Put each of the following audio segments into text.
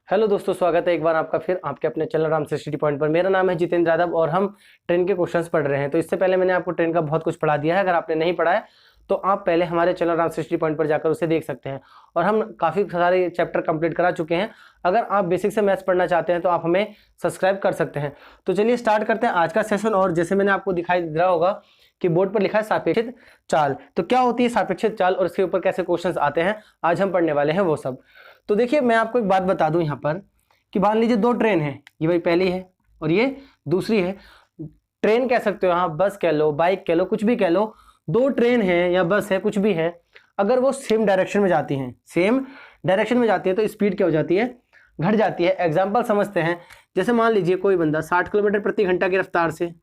Hello दोस्तों, स्वागत है एक बार आपका फिर आपके अपने चैनल रामसर सिटी पॉइंट पर। मेरा नाम है जितेंद्र यादव और हम ट्रेन के क्वेश्चंस पढ़ रहे हैं। तो इससे पहले मैंने आपको ट्रेन का बहुत कुछ पढ़ा दिया है। अगर आपने नहीं पढ़ा है तो आप पहले हमारे चैनल रामसर सिटी पॉइंट पर जाकर उसे देख सकते हैं। और हम काफ़ी सारे चैप्टर कंप्लीट करा चुके हैं। अगर आप बेसिक से मैथ्स पढ़ना चाहते हैं तो आप हमें सब्सक्राइब कर सकते हैं। तो चलिए स्टार्ट करते हैं आज का सेशन। और जैसे मैंने आपको दिखाई दे रहा होगा कि बोर्ड पर लिखा है सापेक्षित चाल। तो क्या होती है सापेक्षित चाल और इसके ऊपर कैसे क्वेश्चंस आते हैं, आज हम पढ़ने वाले हैं वो सब। तो देखिए, मैं आपको एक बात बता दूं यहाँ पर कि मान लीजिए दो ट्रेन है, ये भाई पहली है और ये दूसरी है। ट्रेन कह सकते हो, हाँ बस कह लो, बाइक कह लो, कुछ भी कह लो। दो ट्रेन है या बस है, कुछ भी है, अगर वो सेम डायरेक्शन में जाती हैं, सेम डायरेक्शन में जाती है तो स्पीड क्या हो जाती है, घट जाती है। एग्जाम्पल समझते हैं। जैसे मान लीजिए कोई बंदा 60 किलोमीटर प्रति घंटा की रफ्तार से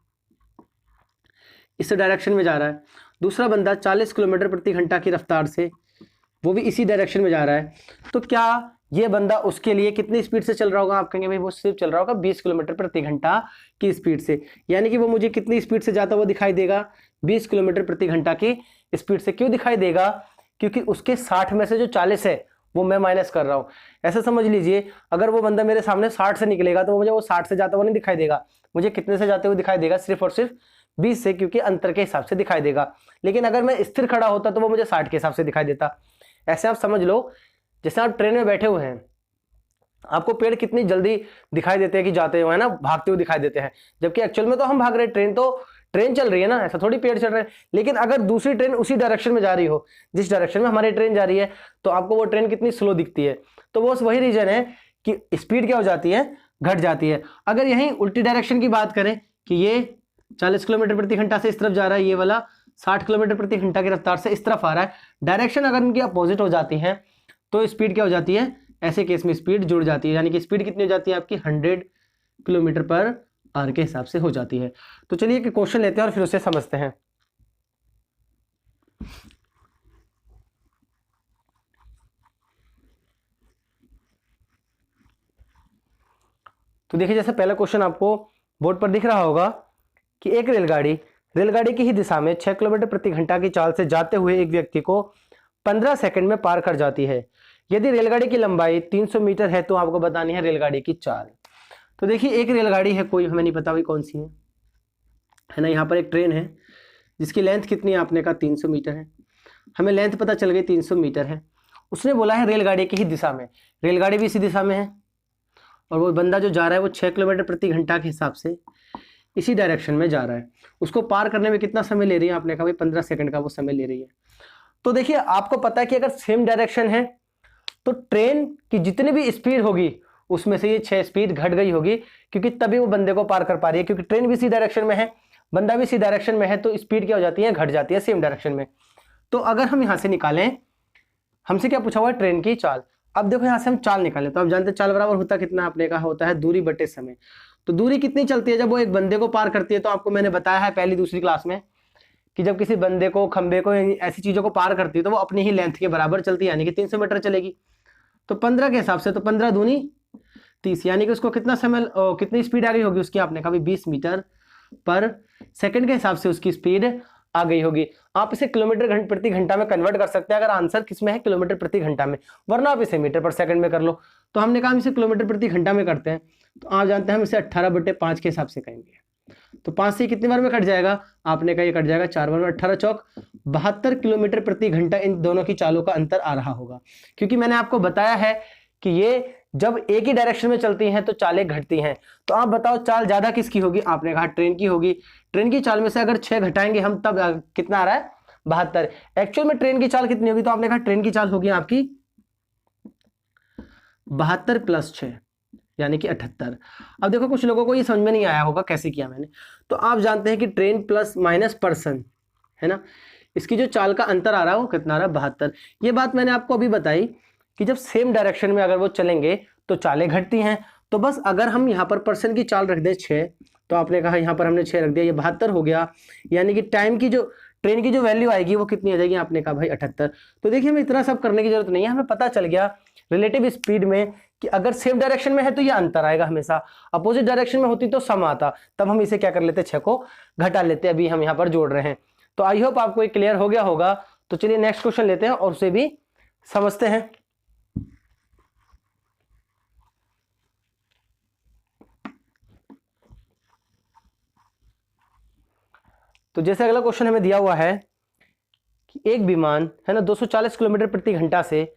इस डायरेक्शन में जा रहा है, दूसरा बंदा 40 किलोमीटर प्रति घंटा की रफ्तार से वो भी इसी डायरेक्शन में जा रहा है। तो क्या ये बंदा उसके लिए कितनी स्पीड से चल रहा होगा? आप कहेंगे भाई वो सिर्फ चल रहा होगा 20 किलोमीटर प्रति घंटा की स्पीड से। यानी कि वो मुझे कितनी स्पीड से जाता हुआ दिखाई देगा? 20 किलोमीटर प्रति घंटा की स्पीड से। क्यों दिखाई देगा? क्योंकि उसके 60 में से जो 40 है वो मैं माइनस कर रहा हूं। ऐसा समझ लीजिए, अगर वो बंदा मेरे सामने 60 से निकलेगा तो मुझे वो 60 से जाता हुआ नहीं दिखाई देगा, मुझे कितने से जाते हुए दिखाई देगा? सिर्फ और सिर्फ 20 से, क्योंकि अंतर के हिसाब से दिखाई देगा। लेकिन अगर मैं स्थिर खड़ा होता तो वो मुझे 60 के हिसाब से दिखाई देता। ऐसे आप समझ लो, जैसे आप ट्रेन में बैठे हुए हैं, आपको पेड़ कितनी जल्दी दिखाई देते हैं कि जाते हुए, है ना, भागते हुए दिखाई देते हैं, जबकि एक्चुअल में तो हम भाग रहे हैं, ट्रेन चल रही है ना, ऐसा थोड़ी पेड़ चल रहे हैं। लेकिन अगर दूसरी ट्रेन उसी डायरेक्शन में जा रही हो जिस डायरेक्शन में हमारी ट्रेन जा रही है, तो आपको वो ट्रेन कितनी स्लो दिखती है। तो वो वही रीजन है कि स्पीड क्या हो जाती है, घट जाती है। अगर यहीं उल्टी डायरेक्शन की बात करें कि ये 40 किलोमीटर प्रति घंटा से इस तरफ जा रहा है, ये वाला 60 किलोमीटर प्रति घंटा की रफ्तार से इस तरफ आ रहा है, डायरेक्शन अगर इनकी अपोजिट हो जाती है तो स्पीड क्या हो जाती है? ऐसे केस में स्पीड जुड़ जाती है। यानी कि स्पीड कितनी हो जाती है आपकी? 100 किलोमीटर पर आवर के हिसाब से हो जाती है। तो चलिए एक क्वेश्चन लेते हैं और फिर उसे समझते हैं। तो देखिए, जैसे पहला क्वेश्चन आपको बोर्ड पर दिख रहा होगा कि एक रेलगाड़ी की ही दिशा में 6 किलोमीटर प्रति घंटा की चाल से जाते हुए एक व्यक्ति को 15 सेकंड में पार कर जाती है। यदि रेलगाड़ी की लंबाई 300 मीटर है तो आपको बतानी है रेलगाड़ी की चाल। तो देखिए, एक रेलगाड़ी है, कोई हमें नहीं पता भाई कौन सी है ना। यहाँ पर एक ट्रेन है जिसकी लेंथ कितनी है, आपने कहा 300 मीटर है। हमें लेंथ पता चल गई 300 मीटर है। उसने बोला है रेलगाड़ी की ही दिशा में, रेलगाड़ी भी इसी दिशा में है और वो बंदा जो जा रहा है वो 6 किलोमीटर प्रति घंटा के हिसाब से इसी डायरेक्शन में जा रहा है। उसको पार करने में कितना समय ले रही है? आपने कहा भाई 15 सेकंड का वो समय ले रही है। तो देखिए, आपको पता है कि अगर सेम डायरेक्शन है तो ट्रेन की जितनी भी स्पीड होगी उसमें से ये 6 स्पीड घट गई होगी, क्योंकि तभी वो बंदे को पार कर पा रही है। क्योंकि ट्रेन भी इसी डायरेक्शन में है, बंदा भी इसी डायरेक्शन में है, तो स्पीड क्या हो जाती है? घट जाती है सेम डायरेक्शन में। तो अगर हम यहां से निकालें, हमसे क्या पूछा हुआ है? ट्रेन की चाल। अब देखो, यहां से हम चाल निकालें तो आप जानते हैं चाल बराबर होता कितना? आपने कहा होता है दूरी बटे समय। तो दूरी कितनी चलती है जब वो एक बंदे को पार करती है? तो आपको मैंने बताया है पहली दूसरी क्लास में कि जब किसी बंदे को, खंबे को, ऐसी चीजों को पार करती है तो वो अपनी ही लेंथ के बराबर चलती है, यानी कि 300 मीटर चलेगी। तो 15 के हिसाब से तो 15 दूनी 30, यानी कि उसको कितना समय, कितनी स्पीड आ गई होगी उसकी? आपने कहा 20 मीटर पर सेकंड के हिसाब से उसकी स्पीड आ गई होगी। आप इसे किलोमीटर प्रति घंटा में कन्वर्ट कर सकते हैं अगर आंसर किसमें है? किलोमीटर प्रति घंटा में, वरना आप इसे मीटर पर सेकंड में कर लो। तो हमने कहा हम इसे किलोमीटर प्रति घंटा में करते हैं, तो आप जानते हैं हम इसे 18/5 के हिसाब से कहेंगे। तो 5 से कितनी बार में कट जाएगा? आपने कहा ये कट जाएगा 4 बार में। 18 चौक 72 किलोमीटर प्रति घंटा इन दोनों की चालों का अंतर आ रहा होगा। क्योंकि मैंने आपको बताया है कि ये जब एक ही डायरेक्शन में चलती हैं तो चालें घटती हैं। तो आप बताओ चाल ज्यादा किसकी होगी? आपने कहा ट्रेन की होगी। ट्रेन की चाल में से अगर 6 घटाएंगे हम तब कितना आ रहा है? 72। एक्चुअल में ट्रेन की चाल कितनी होगी? तो आपने कहा ट्रेन की चाल होगी आपकी 72 + 6 यानी कि 78। अब देखो, कुछ लोगों को ये समझ में नहीं आया होगा कैसे किया मैंने। तो आप जानते हैं कि ट्रेन प्लस माइनस पर्सन है ना, इसकी जो चाल का अंतर आ रहा है वो कितना आ रहा है? 72। ये बात मैंने आपको अभी बताई कि जब सेम डायरेक्शन में अगर वो चलेंगे तो चालें घटती हैं। तो बस अगर हम यहाँ पर पर्सन की चाल रख दें 6, तो आपने कहा यहाँ पर हमने 6 रख दिया, ये 72 हो गया। यानी कि टाइम की जो ट्रेन की जो वैल्यू आएगी वो कितनी आ जाएगी? आपने कहा भाई 78। तो देखिए, हमें इतना सब करने की जरूरत नहीं है, हमें पता चल गया रिलेटिव स्पीड में कि अगर सेम डायरेक्शन में है तो ये अंतर आएगा हमेशा, अपोजिट डायरेक्शन में होती तो सम आता। तब हम इसे क्या कर लेते? 6 को घटा लेते। अभी हम यहाँ पर जोड़ रहे हैं। तो आई होप आपको ये क्लियर हो गया होगा। तो चलिए नेक्स्ट क्वेश्चन लेते हैं और उसे भी समझते हैं। तो जैसे अगला क्वेश्चन हमें दिया हुआ है कि एक विमान है ना 240 किलोमीटर प्रति घंटा से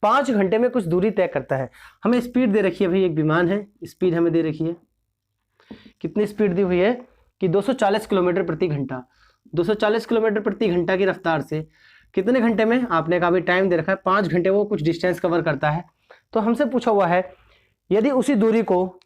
5 घंटे में कुछ दूरी तय करता है। हमें स्पीड दे रखी है भाई, एक विमान है, स्पीड हमें दे रखी है, कितनी स्पीड दी हुई है कि 240 किलोमीटर प्रति घंटा। 240 किलोमीटर प्रति घंटा की रफ्तार से कितने घंटे में, आपने कहा भाई टाइम दे रखा है 5 घंटे वो कुछ डिस्टेंस कवर करता है। तो हमसे पूछा हुआ है यदि उसी दूरी को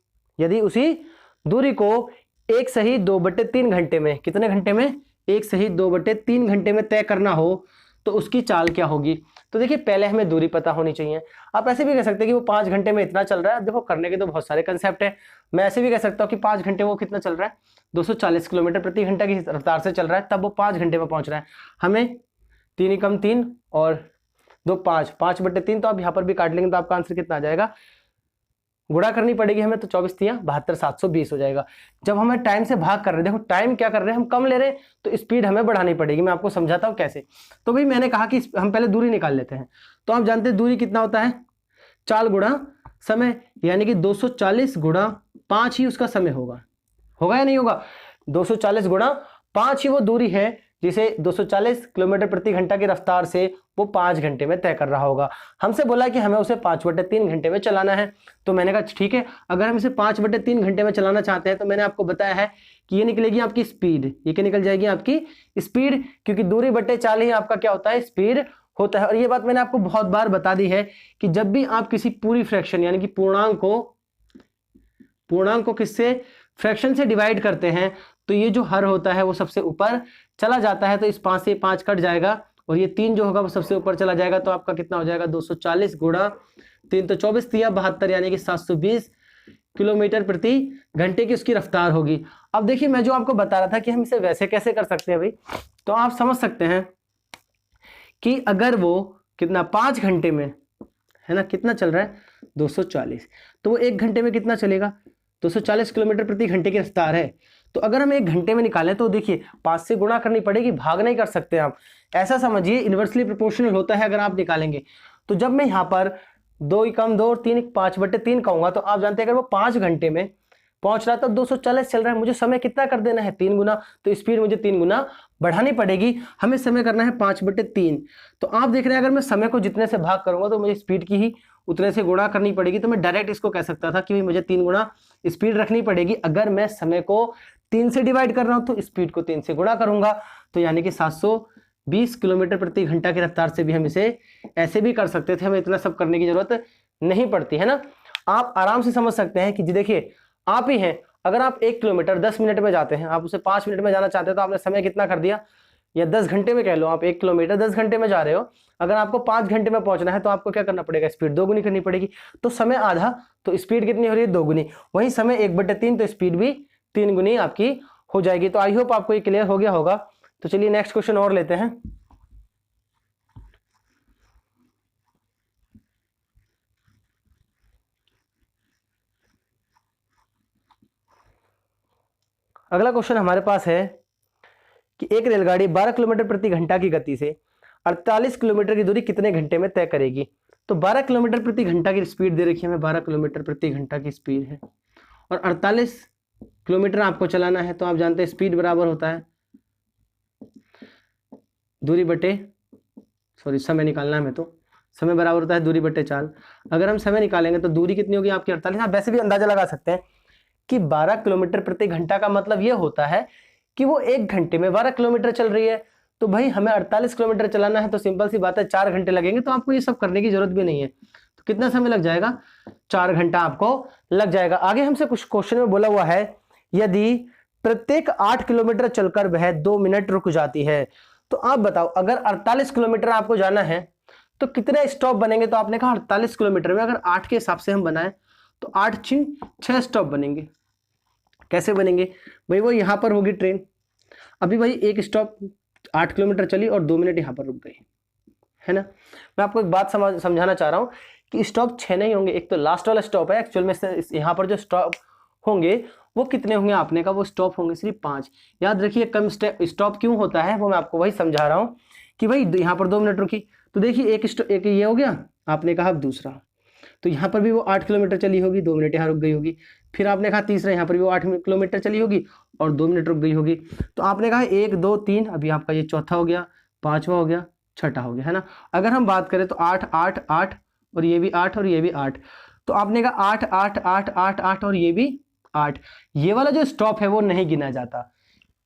1 सही 2/3 घंटे में, कितने घंटे में, 1 सही 2/3 घंटे में तय करना हो तो उसकी चाल क्या होगी। तो देखिए पहले हमें दूरी पता होनी चाहिए। आप ऐसे भी कह सकते हैं कि वो 5 घंटे में इतना चल रहा है। देखो करने के तो बहुत सारे कंसेप्ट है। मैं ऐसे भी कह सकता हूँ कि 5 घंटे वो कितना चल रहा है, 240 किलोमीटर प्रति घंटा की रफ्तार से चल रहा है, तब वो 5 घंटे में पहुंच रहा है। हमें 3 × 3 और 2 5, 5/3, तो आप यहाँ पर भी काट लेंगे तो आपका आंसर कितना आ जाएगा, गुणा करनी पड़ेगी हमें, तो 24 × 3 = 72, 720 हो जाएगा। जब हमें टाइम से भाग कर रहे हैं, देखो टाइम क्या कर रहे हैं, हम कम ले रहे हैं तो स्पीड हमें बढ़ानी पड़ेगी। मैं आपको समझाता हूँ कैसे। तो भाई मैंने कहा कि हम पहले दूरी निकाल लेते हैं। तो आप जानते हैं दूरी कितना होता है, चाल गुणा समय, यानी कि 240 × 5 ही उसका समय होगा या नहीं होगा। 240 × 5 ही वो दूरी है जिसे 240 किलोमीटर प्रति घंटा की रफ्तार से वो 5 घंटे में तय कर रहा होगा। हमसे बोला कि हमें उसे 5/3 घंटे में चलाना है। तो मैंने कहा ठीक है, अगर हम इसे 5/3 घंटे में चलाना चाहते हैं तो मैंने आपको बताया है कि ये निकलेगी आपकी स्पीड, ये क्या निकल जाएगी आपकी स्पीड, क्योंकि दूरी बटे चाल ही आपका क्या होता है, स्पीड होता है। और ये बात मैंने आपको बहुत बार बता दी है कि जब भी आप किसी पूरी फ्रैक्शन यानी कि पूर्णांक को किससे, फ्रैक्शन से डिवाइड करते हैं, तो ये जो हर होता है वो सबसे ऊपर चला जाता है। तो इस 5 से 5 कट जाएगा और ये 3 जो होगा वो सबसे ऊपर चला जाएगा। तो आपका कितना हो जाएगा, 240 × 3 तो 24 × 72, यानी कि 720 किलोमीटर प्रति घंटे की उसकी रफ्तार होगी। अब देखिए मैं जो आपको बता रहा था कि हम इसे वैसे कैसे कर सकते हैं भाई, तो आप समझ सकते हैं कि अगर वो कितना 5 घंटे में है ना, कितना चल रहा है 240, तो वो 1 घंटे में कितना चलेगा, 240 किलोमीटर प्रति घंटे की रफ्तार है। तो अगर हम 1 घंटे में निकालें तो देखिए 5 से गुणा करनी पड़ेगी, भाग नहीं कर सकते आप, ऐसा समझिए इन्वर्सली प्रोपोर्शनल होता है अगर आप निकालेंगे। तो जब मैं यहाँ पर 2 × 2 और 3 5/3 कहूंगा, तो आप जानते हैं अगर वो 5 घंटे में पहुंच रहा था, 240 चल रहा है, मुझे समय कितना कर देना है, 3 गुना। तो स्पीड मुझे 3 गुना बढ़ानी पड़ेगी। हमें समय करना है 5/3। तो आप देख रहे हैं अगर मैं समय को जितने से भाग करूंगा तो मुझे स्पीड की ही उतने से गुणा करनी पड़ेगी। तो मैं डायरेक्ट इसको कह सकता था कि मुझे 3 गुना स्पीड रखनी पड़ेगी। अगर मैं समय को 3 से डिवाइड कर रहा हूं तो स्पीड को 3 से गुणा करूंगा, तो यानी कि 720 किलोमीटर प्रति घंटा की रफ्तार से भी हम इसे ऐसे भी कर सकते थे। हमें इतना सब करने की जरूरत नहीं पड़ती है ना। आप आराम से समझ सकते हैं कि जी देखिए आप ही हैं, अगर आप 1 किलोमीटर 10 मिनट में जाते हैं, आप उसे 5 मिनट में जाना चाहते हैं, तो आपने समय कितना कर दिया, या 10 घंटे में कह लो, आप 1 किलोमीटर 10 घंटे में जा रहे हो, अगर आपको 5 घंटे में पहुंचना है तो आपको क्या करना पड़ेगा, स्पीड 2 गुनी करनी पड़ेगी। तो समय आधा तो स्पीड कितनी हो रही है, 2 गुनी। वहीं समय 1/3 तो स्पीड भी 3 गुनी आपकी हो जाएगी। तो आई होप आपको ये क्लियर हो गया होगा। तो चलिए नेक्स्ट क्वेश्चन और लेते हैं। अगला क्वेश्चन हमारे पास है कि एक रेलगाड़ी 12 किलोमीटर प्रति घंटा की गति से 48 किलोमीटर की दूरी कितने घंटे में तय करेगी। तो 12 किलोमीटर प्रति घंटा की स्पीड दे रखी है हमें, 12 किलोमीटर प्रति घंटा की स्पीड है और 48 किलोमीटर आपको चलाना है। तो आप जानते हैं स्पीड बराबर होता है दूरी बटे, सॉरी समय निकालना है हमें, तो समय बराबर होता है दूरी बटे चाल। अगर हम समय निकालेंगे तो दूरी कितनी होगी आपकी 48। आप वैसे भी अंदाजा लगा सकते हैं कि 12 किलोमीटर प्रति घंटा का मतलब यह होता है कि वो 1 घंटे में 12 किलोमीटर चल रही है। तो भाई हमें 48 किलोमीटर चलाना है, तो सिंपल सी बात है 4 घंटे लगेंगे। तो आपको ये सब करने की जरूरत भी नहीं है। तो कितना समय लग जाएगा, 4 घंटा आपको लग जाएगा। आगे हमसे कुछ क्वेश्चन में बोला हुआ है यदि प्रत्येक 8 किलोमीटर चलकर वह 2 मिनट रुक जाती है। तो आप बताओ अगर 48 किलोमीटर आपको जाना है तो कितने स्टॉप बनेंगे। तो आपने कहा 48 किलोमीटर में अगर 8 के हिसाब से हम बनाए तो 8 6 स्टॉप बनेंगे। कैसे बनेंगे भाई, वो यहां पर होगी ट्रेन, अभी भाई एक स्टॉप 8 किलोमीटर चली और 2 मिनट यहां पर रुक गई है ना। मैं आपको एक बात समझाना चाह रहा हूं कि स्टॉप 6 नहीं होंगे, एक तो लास्ट वाला स्टॉप है एक्चुअल में। यहां पर जो स्टॉप होंगे वो कितने होंगे, आपने कहा वो स्टॉप होंगे सिर्फ 5। याद रखिए कम स्टॉप क्यों होता है वो मैं आपको वही समझा रहा हूं कि भाई यहां पर 2 मिनट रुकी, तो देखिए एक ये हो गया, आपने कहा अब दूसरा, तो यहाँ पर भी वो 8 किलोमीटर चली होगी, 2 मिनट यहाँ रुक गई होगी। फिर आपने कहा तीसरा, यहाँ पर भी वो 8 किलोमीटर चली होगी और 2 मिनट रुक गई होगी। तो आपने कहा 1 2 3, अभी आपका ये चौथा हो गया, पांचवा हो गया, छठा हो गया, है ना। अगर हम बात करें तो 8 8 8 और ये भी 8 और ये भी 8, तो आपने कहा 8 8 8 8 8 और ये भी 8। ये वाला जो स्टॉप है वो नहीं गिना जाता।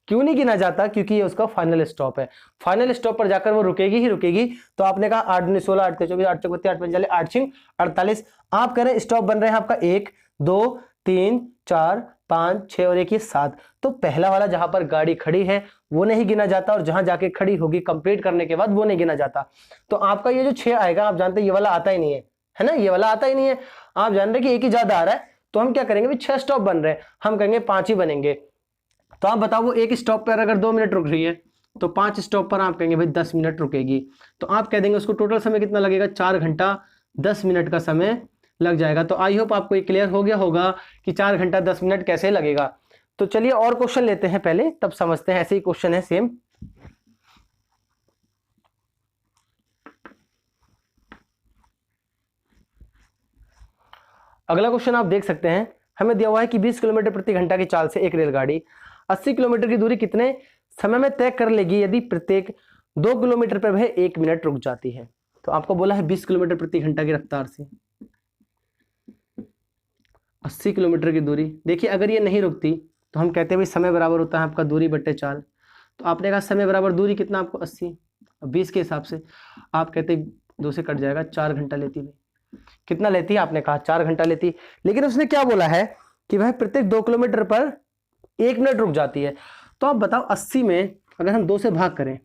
क्यों नहीं गिना जाता? क्योंकि ये उसका फाइनल स्टॉप है। फाइनल स्टॉप पर जाकर वो रुकेगी ही रुकेगी। तो आपने कहा 8 9 16 8 24 8 चौक 8 45 8 6 48। आप कह रहे हैं स्टॉप बन रहे हैं आपका 1 2 3 4 5 6 और एक ये 7। तो पहला वाला जहां पर गाड़ी खड़ी है वो नहीं गिना जाता, और जहां जाके खड़ी होगी कंप्लीट करने के बाद वो नहीं गिना जाता। तो आपका ये जो 6 आएगा, आप जानते हैं ये वाला आता ही नहीं है ना, ये वाला आता ही नहीं है। आप जान रहे कि एक ही ज्यादा आ रहा है, तो हम क्या करेंगे भाई, 6 स्टॉप बन रहे हैं, हम कहेंगे 5 ही बनेंगे। तो आप बताओ वो एक स्टॉप पर अगर 2 मिनट रुक रही है तो 5 स्टॉप पर आप कहेंगे भाई 10 मिनट रुकेगी। तो आप कह देंगे उसको टोटल समय कितना लगेगा, 4 घंटा 10 मिनट का समय लग जाएगा। तो आई होप आपको ये क्लियर हो गया होगा कि 4 घंटा 10 मिनट कैसे लगेगा। तो चलिए और क्वेश्चन लेते हैं पहले, तब समझते हैं। ऐसे ही क्वेश्चन है सेम। अगला क्वेश्चन आप देख सकते हैं, हमें दिया हुआ है कि 20 किलोमीटर प्रति घंटा की चाल से एक रेलगाड़ी 80 किलोमीटर की दूरी कितने समय में तय कर लेगी यदि प्रत्येक 2 किलोमीटर पर वह 1 मिनट रुक जाती है। तो आपको बोला है 20 किलोमीटर प्रति घंटा की रफ्तार से 80 किलोमीटर की दूरी। देखिए अगर ये नहीं रुकती तो हम कहते हैं भाई समय बराबर होता है आपका दूरी बट्टे चाल। तो आपने कहा समय बराबर दूरी कितना आपको 80, 20 के हिसाब से आप कहते 2 से कट जाएगा, 4 घंटा लेती है। कितना लेती है? आपने कहा 4 घंटा लेती। लेकिन उसने क्या बोला है कि वह प्रत्येक 2 किलोमीटर पर 1 मिनट रुक जाती है। तो आप बताओ 80 में अगर हम 2 से भाग करें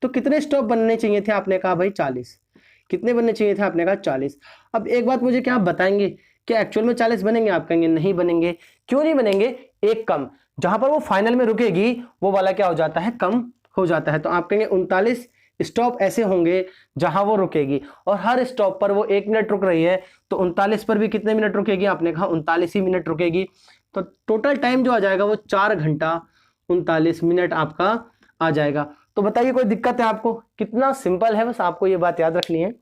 तो कितने स्टॉप बनने चाहिए थे? आपने कहा भाई 40। कितने बनने चाहिए थे? आपने कहा 40। अब एक बात मुझे क्या आप बताएंगे कि एक्चुअल में 40 बनेंगे? आप कहेंगे नहीं बनेंगे। क्यों नहीं बनेंगे? एक कम, जहां पर वो फाइनल में रुकेगी वो वाला क्या हो जाता है, कम हो जाता है। तो आप कहेंगे 39 स्टॉप ऐसे होंगे जहां वो रुकेगी, और हर स्टॉप पर वो 1 मिनट रुक रही है, तो 39 पर भी कितने मिनट रुकेगी? आपने कहा 39 ही मिनट रुकेगी। तो टोटल टाइम जो आ जाएगा वो 4 घंटा 39 मिनट आपका आ जाएगा। तो बताइए कोई दिक्कत है आपको? कितना सिंपल है, बस आपको ये बात याद रखनी है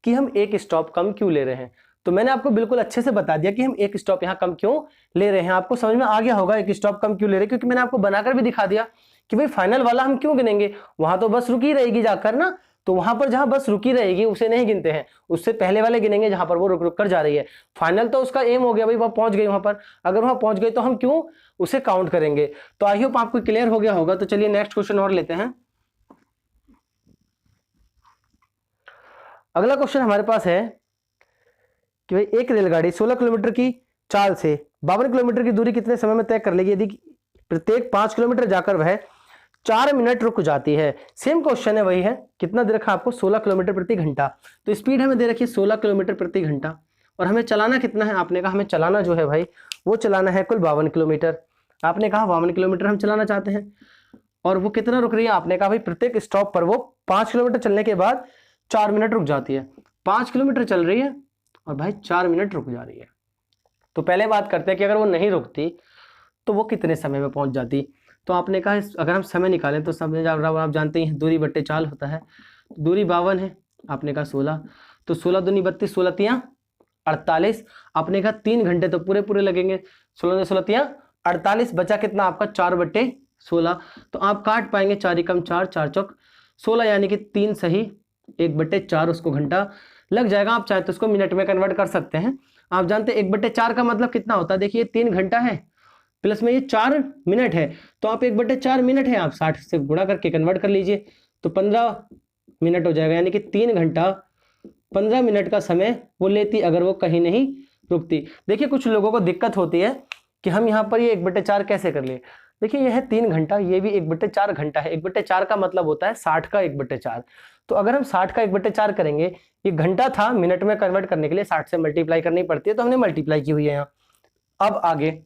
कि हम एक स्टॉप कम क्यों ले रहे हैं। तो मैंने आपको बिल्कुल अच्छे से बता दिया कि हम एक स्टॉप यहाँ कम क्यों ले रहे हैं। आपको समझ में आ गया होगा एक स्टॉप कम क्यों ले रहे हैं, क्योंकि मैंने आपको बनाकर भी दिखा दिया कि भाई फाइनल वाला हम क्यों गिनेंगे, वहां तो बस रुकी रहेगी जाकर ना। तो वहां पर जहां बस रुकी रहेगी उसे नहीं गिनते हैं, उससे पहले वाले गिनेंगे जहां पर वो रुक रुक कर जा रही है। फाइनल तो उसका एम हो गया भाई, वहां पहुंच गई, वहां पर अगर वहां पहुंच गई तो हम क्यों उसे काउंट करेंगे। तो आई होप आपको क्लियर हो गया होगा। तो चलिए नेक्स्ट क्वेश्चन और लेते हैं। अगला क्वेश्चन हमारे पास है कि भाई एक रेलगाड़ी 16 किलोमीटर की चाल से 52 किलोमीटर की दूरी कितने समय में तय कर लेगी यदि प्रत्येक 5 किलोमीटर जाकर वह 4 मिनट रुक जाती है। सेम क्वेश्चन है, वही है। कितना दे रखा आपको? 16 किलोमीटर प्रति घंटा। तो स्पीड हमें दे रखी है 16 किलोमीटर प्रति घंटा, और हमें चलाना कितना है? आपने कहा हमें चलाना जो है भाई वो चलाना है कुल 52 किलोमीटर। आपने कहा 52 किलोमीटर हम चलाना चाहते हैं, और वो कितना रुक रही है? आपने कहा भाई प्रत्येक स्टॉप पर वो 5 किलोमीटर चलने के बाद 4 मिनट रुक जाती है। 5 किलोमीटर चल रही है और भाई 4 मिनट रुक जा रही है। तो पहले बात करते हैं कि अगर वो नहीं रुकती तो वो कितने समय में पहुंच जाती। तो आपने कहा अगर हम समय निकालें तो समय आप जानते हैं दूरी बट्टे चाल होता है। दूरी 52 है, आपने कहा 16, तो 16 दूनी 32, 16 तियां 48। आपने कहा 3 घंटे तो पूरे पूरे लगेंगे। 16 16 तियां 48, बचा कितना आपका? 4/16। तो आप काट पाएंगे 4 एकम 4, 4 चौक 16, यानी कि 3 सही 1/4 उसको घंटा लग जाएगा। आप चाहे तो उसको मिनट में कन्वर्ट कर सकते हैं। आप जानते हैं 1/4 का मतलब कितना होता है? देखिए 3 घंटा है प्लस में ये 4 मिनट है, तो आप 1/4 मिनट है, आप 60 से गुणा करके कन्वर्ट कर लीजिए, तो 15 मिनट हो जाएगा। यानी कि 3 घंटा 15 मिनट का समय वो लेती अगर वो कहीं नहीं रुकती। देखिए कुछ लोगों को दिक्कत होती है कि हम यहाँ पर ये 1/4 कैसे कर ले। देखिए यह है 3 घंटा, ये भी 1/4 घंटा है। 1/4 का मतलब होता है 60 का 1/4। तो अगर हम 60 का 1/4 करेंगे, ये घंटा था, मिनट में कन्वर्ट करने के लिए 60 से मल्टीप्लाई करनी पड़ती है, तो हमने मल्टीप्लाई की हुई है यहाँ। अब आगे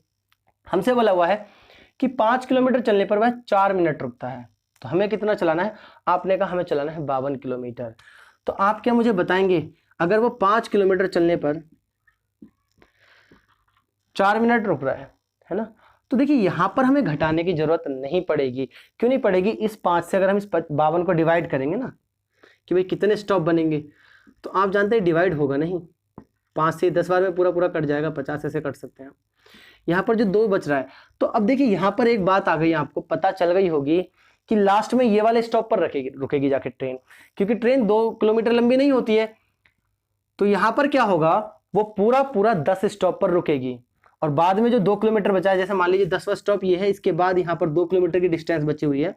हमसे बोला हुआ है कि 5 किलोमीटर चलने पर वह 4 मिनट रुकता है। तो हमें कितना चलाना है? आपने कहा हमें चलाना है 52 किलोमीटर। तो आप क्या मुझे बताएंगे, अगर वो 5 किलोमीटर चलने पर 4 मिनट रुक रहा है ना, तो देखिए यहां पर हमें घटाने की जरूरत नहीं पड़ेगी। क्यों नहीं पड़ेगी? इस 5 से अगर हम इस 52 को डिवाइड करेंगे ना कि भाई कितने स्टॉप बनेंगे, तो आप जानते हैं डिवाइड होगा नहीं, 5 से 10 बार में पूरा पूरा कट जाएगा, 50 ऐसे कट सकते हैं। यहाँ पर जो 2 बच रहा है, तो अब देखिए यहाँ पर एक बात आ गई, आपको पता चल गई होगी कि लास्ट में ये वाले स्टॉप पर रुकेगी जाके ट्रेन, क्योंकि ट्रेन 2 किलोमीटर लंबी नहीं होती है। तो यहाँ पर क्या होगा, वो पूरा पूरा 10 स्टॉप पर रुकेगी और बाद में जो 2 किलोमीटर बचा है, जैसे मान लीजिए 10वां स्टॉप ये है, इसके बाद यहाँ पर 2 किलोमीटर की डिस्टेंस बची हुई है।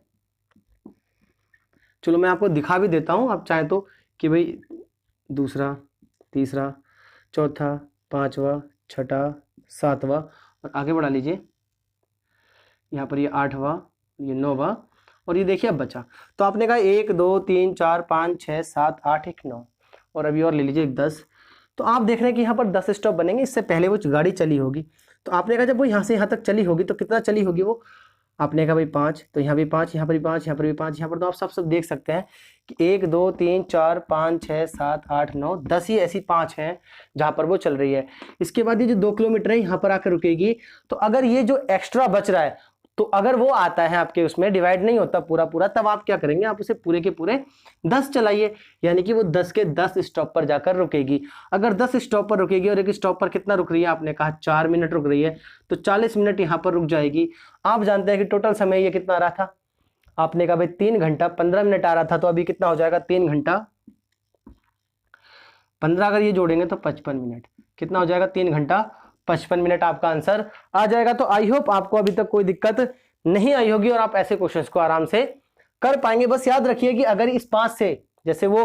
चलो मैं आपको दिखा भी देता हूँ, आप चाहें तो, कि भाई दूसरा, तीसरा, चौथा, 5वां, 6वां, 7वां और आगे बढ़ा लीजिए। यहाँ पर ये 8वां, ये 9वां और ये देखिए अब बचा। तो आपने कहा 1 2 3 4 5 6 7 8 1 9 और अभी और ले लीजिए 10। तो आप देख रहे हैं कि यहाँ पर 10 स्टॉप बनेंगे, इससे पहले वो गाड़ी चली होगी। तो आपने कहा जब वो यहाँ से यहाँ तक चली होगी तो कितना चली होगी वो, आपने कहा भाई 5, तो यहाँ भी 5, यहाँ पर भी 5, यहाँ पर भी 5, यहाँ पर तो आप सब देख सकते हैं कि 1 2 3 4 5 6 7 8 9 10 ही ऐसी 5 हैं जहाँ पर वो चल रही है। इसके बाद ये जो 2 किलोमीटर है यहाँ पर आकर रुकेगी। तो अगर ये जो एक्स्ट्रा बच रहा है, तो अगर वो आता है आपके उसमें डिवाइड नहीं होता पूरा पूरा, तब आप क्या करेंगे, आप उसे पूरे के पूरे 10 चलाइए, यानी कि वो 10 के 10 स्टॉप पर जाकर रुकेगी। अगर 10 स्टॉप पर रुकेगी और एक स्टॉप पर कितना रुक रही है, आपने कहा 4 मिनट रुक रही है, तो 40 मिनट यहाँ पर रुक जाएगी। आप जानते हैं कि टोटल समय ये कितना आ रहा था, आपने कहा भाई 3 घंटा 15 मिनट आ रहा था, तो अभी कितना हो जाएगा, 3 घंटा 15, अगर ये जोड़ेंगे तो 55 मिनट, कितना हो जाएगा, 3 घंटा 55 मिनट आपका आंसर आ जाएगा। तो आई होप आपको अभी तक कोई दिक्कत नहीं आई होगी और आप ऐसे क्वेश्चंस को आराम से कर पाएंगे। बस याद रखिए कि अगर इस 5 से, जैसे वो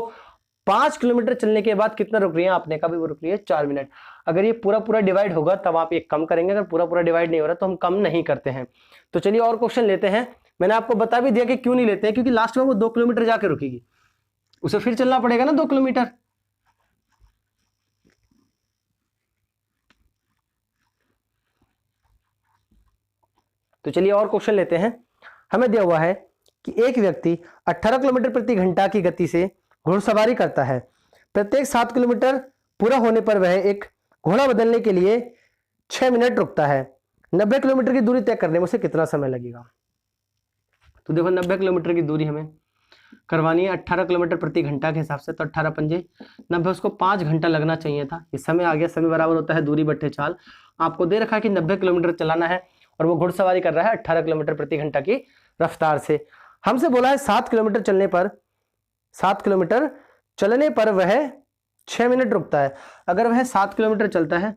5 किलोमीटर चलने के बाद कितना रुक रही है, आपने कहा भी वो रुक रही है 4 मिनट, अगर ये पूरा पूरा डिवाइड होगा तब आप एक कम करेंगे, अगर पूरा पूरा डिवाइड नहीं हो रहा तो हम कम नहीं करते हैं। तो चलिए और क्वेश्चन लेते हैं। मैंने आपको बता भी दिया कि क्यों नहीं लेते हैं, क्योंकि लास्ट में वो 2 किलोमीटर जाके रुकेगी, उसे फिर चलना पड़ेगा ना 2 किलोमीटर। तो चलिए और क्वेश्चन लेते हैं। हमें दिया हुआ है कि एक व्यक्ति 18 किलोमीटर प्रति घंटा की गति से घुड़सवारी करता है। प्रत्येक 7 किलोमीटर पूरा होने पर वह एक घोड़ा बदलने के लिए 6 मिनट रुकता है। 90 किलोमीटर की दूरी तय करने में उसे कितना समय लगेगा। तो देखो 90 किलोमीटर की दूरी हमें करवानी है 18 किलोमीटर प्रति घंटा के हिसाब से, तो 18 पंजे 90, उसको 5 घंटा लगना चाहिए था। ये समय आ गया, समय बराबर होता है दूरी बट्टे चाल। आपको दे रखा है कि 90 किलोमीटर चलाना है और वो घुड़सवारी कर रहा है 18 किलोमीटर प्रति घंटा की रफ्तार से। हमसे बोला है 7 किलोमीटर चलने पर, 7 किलोमीटर चलने पर वह 6 मिनट रुकता है। अगर वह 7 किलोमीटर चलता है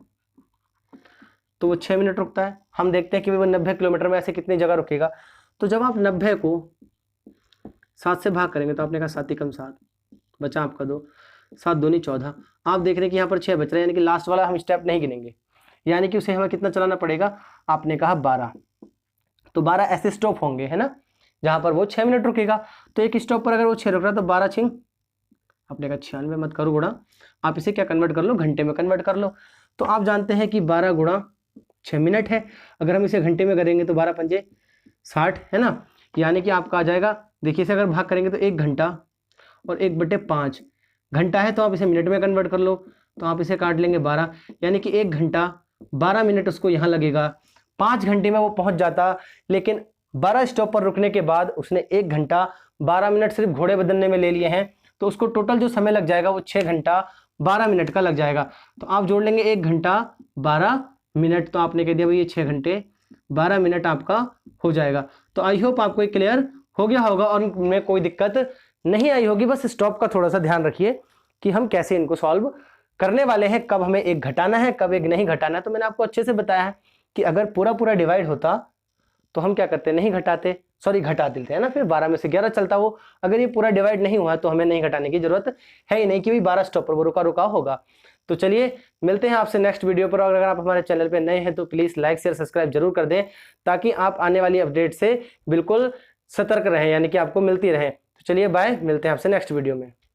तो वो 6 मिनट रुकता है। हम देखते हैं कि वो 90 किलोमीटर में ऐसे कितनी जगह रुकेगा। तो जब आप 90 को 7 से भाग करेंगे तो आपने कहा 7 कम 7 बचा आपका 2, 7 दूनी 14। आप देख रहे हैं कि यहाँ पर 6 बच रहे हैं, यानी कि लास्ट वाला हम स्टेप नहीं गिनेंगे, यानी कि उसे हमें कितना चलाना पड़ेगा, आपने कहा 12। तो 12 ऐसे स्टॉप होंगे, है ना, जहां पर वो 6 मिनट रुकेगा। तो एक स्टॉप पर अगर वो 6 रुक रहा है तो 12 छिंग, आपने कहा 96, मत करो गुणा, आप इसे क्या कन्वर्ट कर लो, घंटे में कन्वर्ट कर लो। तो आप जानते हैं कि 12 गुणा 6 मिनट है, अगर हम इसे घंटे में करेंगे तो 12 पंजे 60, है ना, यानी कि आपका आ जाएगा, देखिए इसे अगर भाग करेंगे तो 1 घंटा और 1/5 घंटा है, तो आप इसे मिनट में कन्वर्ट कर लो, तो आप इसे काट लेंगे 12, यानी कि 1 घंटा 12 मिनट उसको यहाँ लगेगा। 5 घंटे में वो पहुंच जाता, लेकिन 12 स्टॉप पर रुकने के बाद उसने 1 घंटा 12 मिनट सिर्फ घोड़े बदलने में ले लिए हैं, तो उसको टोटल जो समय लग जाएगा वो 6 घंटा 12 मिनट का लग जाएगा। तो आप जोड़ लेंगे 1 घंटा 12 मिनट, तो आपने कह दिया भाई ये 6 घंटे 12 मिनट आपका हो जाएगा। तो आई होप आपको क्लियर हो गया होगा और इनमें कोई दिक्कत नहीं आई होगी। बस स्टॉप का थोड़ा सा ध्यान रखिए कि हम कैसे इनको सॉल्व करने वाले हैं, कब हमें एक घटाना है, कब एक नहीं घटाना है। तो मैंने आपको अच्छे से बताया है कि अगर पूरा पूरा डिवाइड होता तो हम क्या करते, नहीं घटाते, सॉरी घटा देते हैं ना, फिर 12 में से 11 चलता वो। अगर ये पूरा डिवाइड नहीं हुआ तो हमें नहीं घटाने की जरूरत है ही नहीं, कि 12 स्टॉप पर वो रुका रुका होगा। तो चलिए मिलते हैं आपसे नेक्स्ट वीडियो पर, और अगर आप हमारे चैनल पे नए हैं तो प्लीज लाइक शेयर सब्सक्राइब जरूर कर दें, ताकि आप आने वाली अपडेट से बिल्कुल सतर्क रहें, यानी कि आपको मिलती रहे। तो चलिए बाय, मिलते हैं आपसे नेक्स्ट वीडियो में।